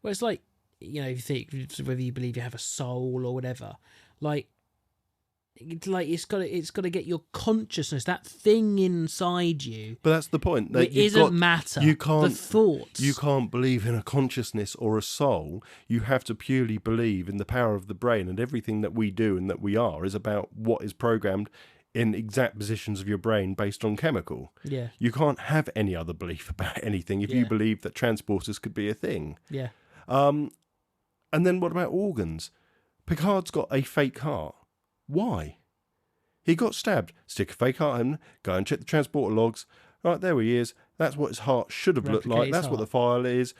Well, it's like, if you think, whether you believe you have a soul or whatever, like, it's got to get your consciousness, that thing inside you. But that's the point. That it isn't matter. You can't. The thoughts. You can't believe in a consciousness or a soul. You have to purely believe in the power of the brain, and everything that we do and that we are is about what is programmed in exact positions of your brain based on chemical. Yeah. You can't have any other belief about anything if you believe that transporters could be a thing. Yeah. And then what about organs? Picard's got a fake heart. Why? He got stabbed. Stick a fake heart in, go and check the transporter logs. Right, there he is. That's what his heart should have looked like. That's what the file is.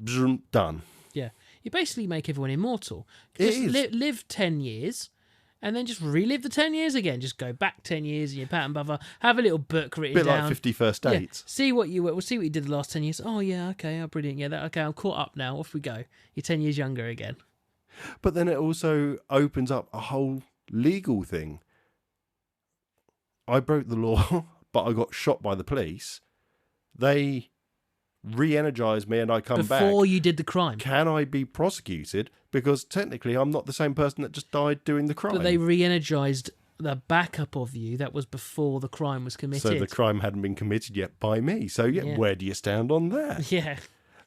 Bzzz, done. Yeah. You basically make everyone immortal. It Just is. live 10 years and then just relive the 10 years again. Just go back 10 years in your pattern buffer. Have a little book written Bit down. like 50 First Dates. Yeah. See what you did the last 10 years. Oh, yeah, okay. Oh, brilliant. Yeah, okay, I'm caught up now. Off we go. You're 10 years younger again. But then it also opens up a whole legal thing. I broke the law, but I got shot by the police. They re-energise me and I come back. Before you did the crime. Can I be prosecuted? Because technically I'm not the same person that just died doing the crime. But they re-energised the backup of you that was before the crime was committed. So the crime hadn't been committed yet by me. So yeah. Where do you stand on that? Yeah.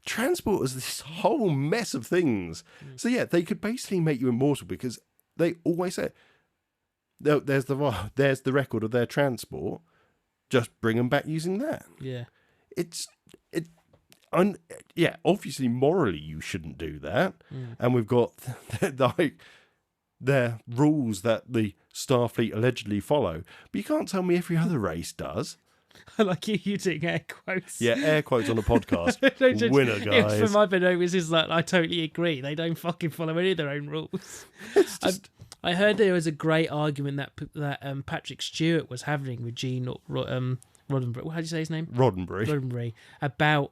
Transport is this whole mess of things. So yeah, they could basically make you immortal because they always say, there's the record of their transport. Just bring them back using that. Yeah. Obviously morally you shouldn't do that. And we've got their rules that the Starfleet allegedly follow. But you can't tell me every other race does. I like you using air quotes. Yeah, air quotes on a podcast. Winner, guys. From my binoculars, is like, I totally agree. They don't fucking follow any of their own rules. I heard there was a great argument that Patrick Stewart was having with Gene Roddenberry. How do you say his name? Roddenberry. About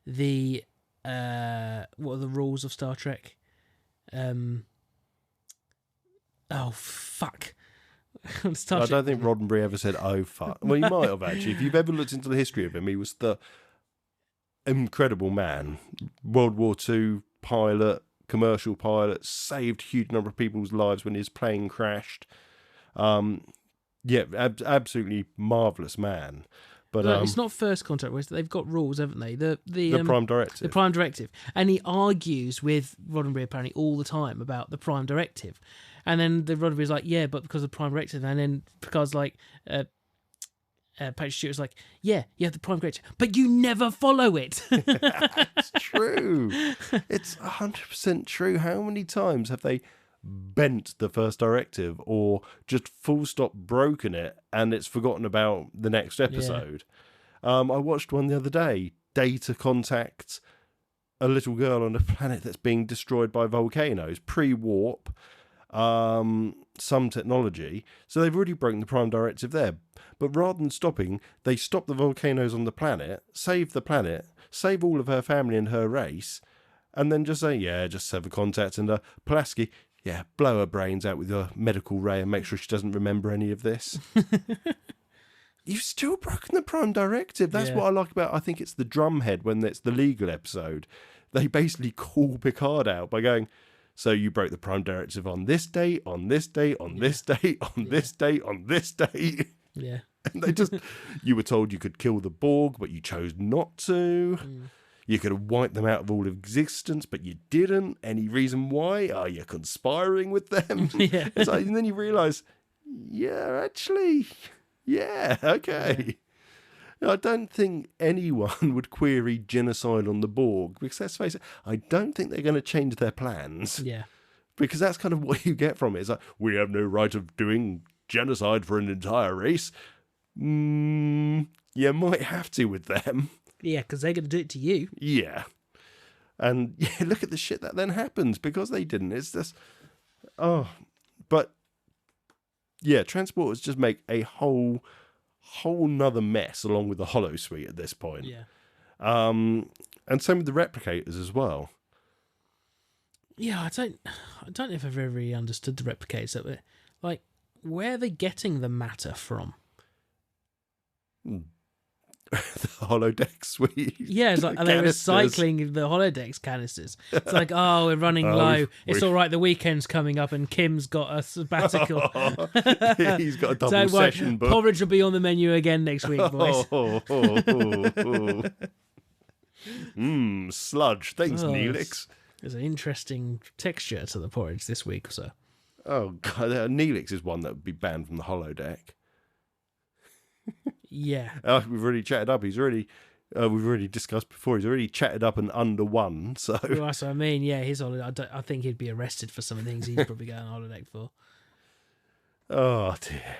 the what are the rules of Star Trek? Oh fuck. I don't think Roddenberry ever said, oh, fuck. Well, he might have, actually. If you've ever looked into the history of him, he was the incredible man. World War II pilot, commercial pilot, saved a huge number of people's lives when his plane crashed. Absolutely marvellous man. But no, it's not First Contact. They've got rules, haven't they? The Prime Directive. The Prime Directive. And he argues with Roddenberry apparently all the time about the Prime Directive. And then the Roddenberry's like, yeah, but because of the Prime Directive. And then Picard's like, Patrick Stewart's like, yeah, you have the Prime Directive, but you never follow it. It's true. It's 100% true. How many times have they bent the first directive or just full stop broken it and it's forgotten about the next episode? I watched one the other day. Data contacts a little girl on a planet that's being destroyed by volcanoes, pre-warp, some technology. So they've already broken the Prime Directive there. But rather than stopping, they stop the volcanoes on the planet, save all of her family and her race, and then just say, yeah, just sever contact. And Pulaski, yeah, blow her brains out with your medical ray and make sure she doesn't remember any of this. You've still broken the Prime Directive. That's what I like about, I think it's the Drumhead when it's the legal episode. They basically call Picard out by going, so you broke the Prime Directive on this day, on this day, on this day, on this day, on this day. Yeah. And they just, you were told you could kill the Borg, but you chose not to. You could have wiped them out of all existence, but you didn't. Any reason why? Are you conspiring with them? Yeah. And then you realise, yeah, actually, yeah, okay. Yeah. I don't think anyone would query genocide on the Borg, because let's face it, I don't think they're going to change their plans. Yeah. Because that's kind of what you get from it. It's like, we have no right of doing genocide for an entire race. You might have to with them. Yeah, because they're going to do it to you. Yeah. And yeah, look at the shit that then happens because they didn't. It's just, but yeah, transporters just make a whole nother mess along with the holosuite at this point. Yeah. And same with the replicators as well. Yeah, I don't know if I've ever really understood the replicators. Like, where are they getting the matter from? holodeck suite. Yeah, it's like are they recycling the holodeck canisters? It's like, oh, we're running low. It's all right. The weekend's coming up, and Kim's got a sabbatical. He's got a double session book. Porridge will be on the menu again next week, boys. Sludge. Thanks, Neelix. There's an interesting texture to the porridge this week or so. Oh god, Neelix is one that would be banned from the holodeck. Yeah. We've already chatted up. We've already discussed before. He's already chatted up and under one. So well, that's what I mean. Yeah, his holiday. I think he'd be arrested for some of the things he's probably going on holodeck for. Oh dear.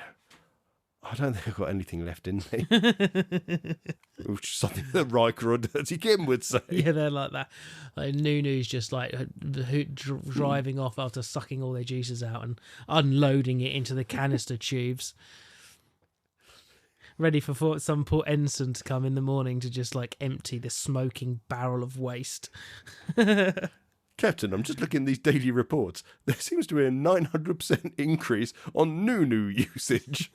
I don't think I've got anything left in me. Which is something that Riker or Dirty Kim would say. Yeah, they're like that. Like Nunu's just like driving off after sucking all their juices out and unloading it into the canister tubes. Ready for some poor ensign to come in the morning to just like empty the smoking barrel of waste. Captain, I'm just looking at these daily reports. There seems to be a 900% increase on Nunu usage.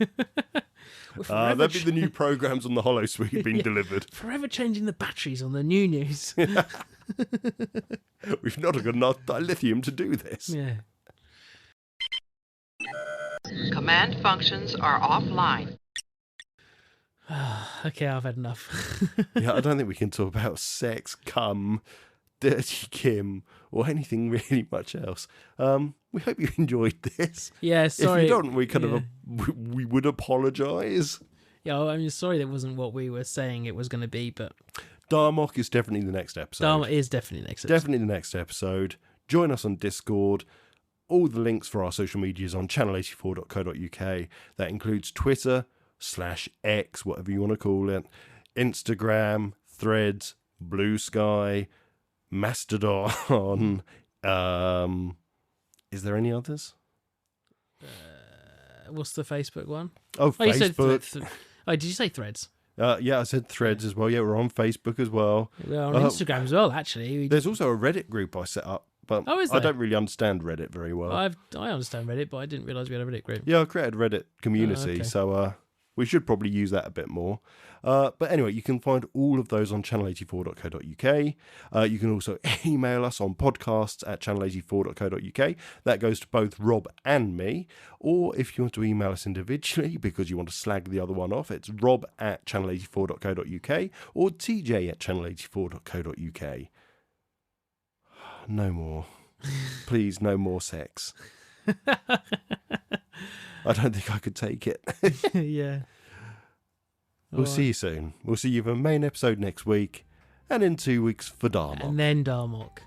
That'd be the new programs on the Holosuite being delivered. Forever changing the batteries on the Nunus. We've not got enough dilithium to do this. Yeah. Command functions are offline. Okay, I've had enough. Yeah, I don't think we can talk about sex, cum, Dirty Kim, or anything really much else. We hope you enjoyed this. Yeah, sorry. If you don't, we would apologise. Yeah, I'm sorry that wasn't what we were saying it was going to be, but Darmok is definitely the next episode. Darmok is definitely the next episode. Definitely the next episode. Join us on Discord. All the links for our social medias on channel84.co.uk. That includes Twitter /X, whatever you want to call it, Instagram, Threads, Blue Sky, Mastodon. Is there any others? What's the Facebook one? Oh, Facebook. Did you say Threads? Yeah, I said Threads as well. Yeah, we're on Facebook as well. We're on Instagram as well, actually. There's also a Reddit group I set up, but I don't really understand Reddit very well. I understand Reddit, but I didn't realise we had a Reddit group. Yeah, I created a Reddit community, so we should probably use that a bit more. But anyway, you can find all of those on channel84.co.uk. You can also email us on podcasts@channel84.co.uk. That goes to both Rob and me. Or if you want to email us individually because you want to slag the other one off, it's rob@channel84.co.uk or tj@channel84.co.uk. No more. Please, no more sex. I don't think I could take it. Yeah. We'll see you soon. We'll see you for the main episode next week, and in 2 weeks for Darmok. And then Darmok.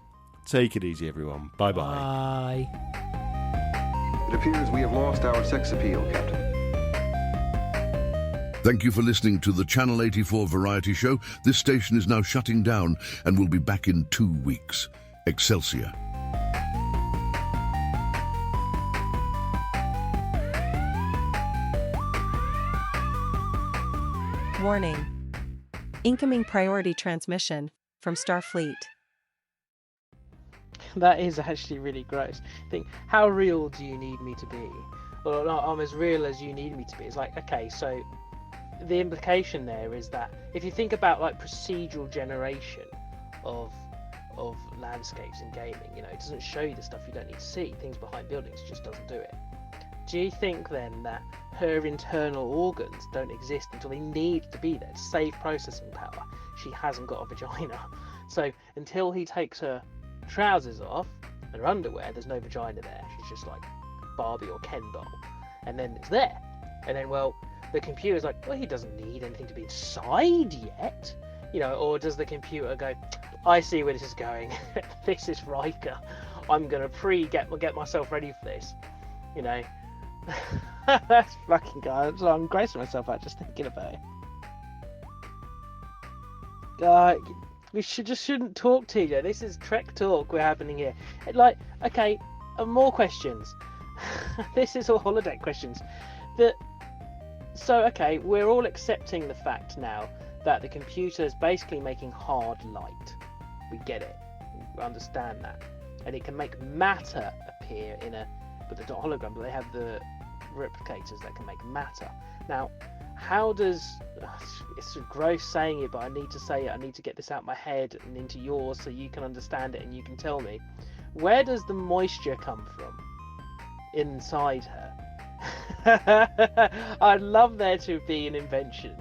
Take it easy, everyone. Bye-bye. Bye. It appears we have lost our sex appeal, Captain. Thank you for listening to the Channel 84 Variety Show. This station is now shutting down and will be back in 2 weeks. Excelsior. Warning. Incoming priority transmission from Starfleet. That is actually really gross. Think, how real do you need me to be? Well, no, I'm as real as you need me to be. It's like, okay, so the implication there is that if you think about like procedural generation of landscapes in gaming, you know, it doesn't show you the stuff you don't need to see. Things behind buildings, it just doesn't do it. Do you think then that her internal organs don't exist until they need to be there to save processing power? She hasn't got a vagina. So until he takes her trousers off and her underwear, there's no vagina there. She's just like Barbie or Ken doll. And then it's there. And then, well, the computer's like, well, he doesn't need anything to be inside yet. You know, or does the computer go, I see where this is going. This is Riker. I'm going to get myself ready for this. You know. That's fucking guy. So I'm grossing myself out just thinking about it. We shouldn't talk, TJ. This is Trek talk we're happening here. Like, okay, more questions. This is all holodeck questions. So okay, we're all accepting the fact now that the computer is basically making hard light. We get it. We understand that, and it can make matter appear in a. But they're not hologram. But they have the replicators that can make matter. Now, how does... It's gross saying it, but I need to say it. I need to get this out my head and into yours so you can understand it and you can tell me. Where does the moisture come from inside her? I'd love there to be an invention.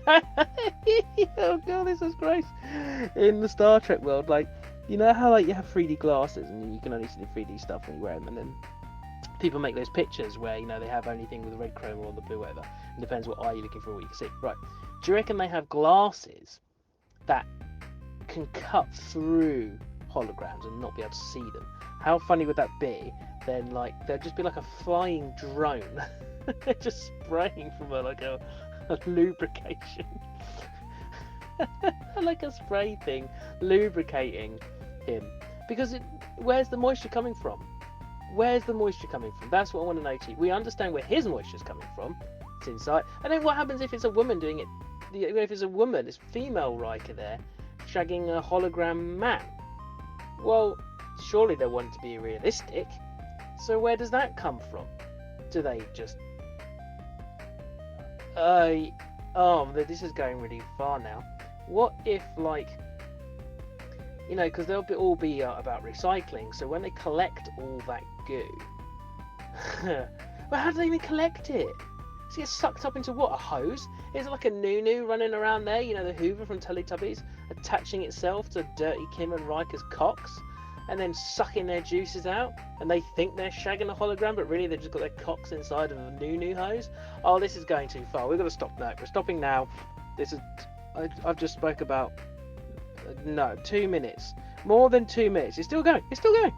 Oh god, this is gross. In the Star Trek world, like, you know how like you have 3D glasses and you can only see the 3D stuff when you wear them, and then people make those pictures where, you know, they have only thing with the red chroma or the blue, whatever. It depends what eye you're looking for, what you can see. Right. Do you reckon they have glasses that can cut through holograms and not be able to see them? How funny would that be? Then, like, there'd just be like a flying drone just spraying from a lubrication. Like a spray thing lubricating him. Because where's the moisture coming from? Where's the moisture coming from? That's what I want to know, Chief. We understand where his moisture's coming from. It's inside. And then what happens if it's a woman doing it? If it's a woman, it's female Riker there, shagging a hologram man. Well, surely they want it to be realistic. So where does that come from? Do they just... this is going really far now. What if, like... You know, because they'll all be about recycling, so when they collect all that goo... Well, how do they even collect it? Does it get sucked up into what, a hose? Is it like a Nunu running around there, you know, the Hoover from Teletubbies, attaching itself to Dirty Kim and Riker's cocks, and then sucking their juices out, and they think they're shagging a hologram, but really they've just got their cocks inside of a Nunu hose? Oh, this is going too far. We've got to stop now. We're stopping now. This is... I've just spoke about... 2 minutes. More than 2 minutes. It's still going. It's still going.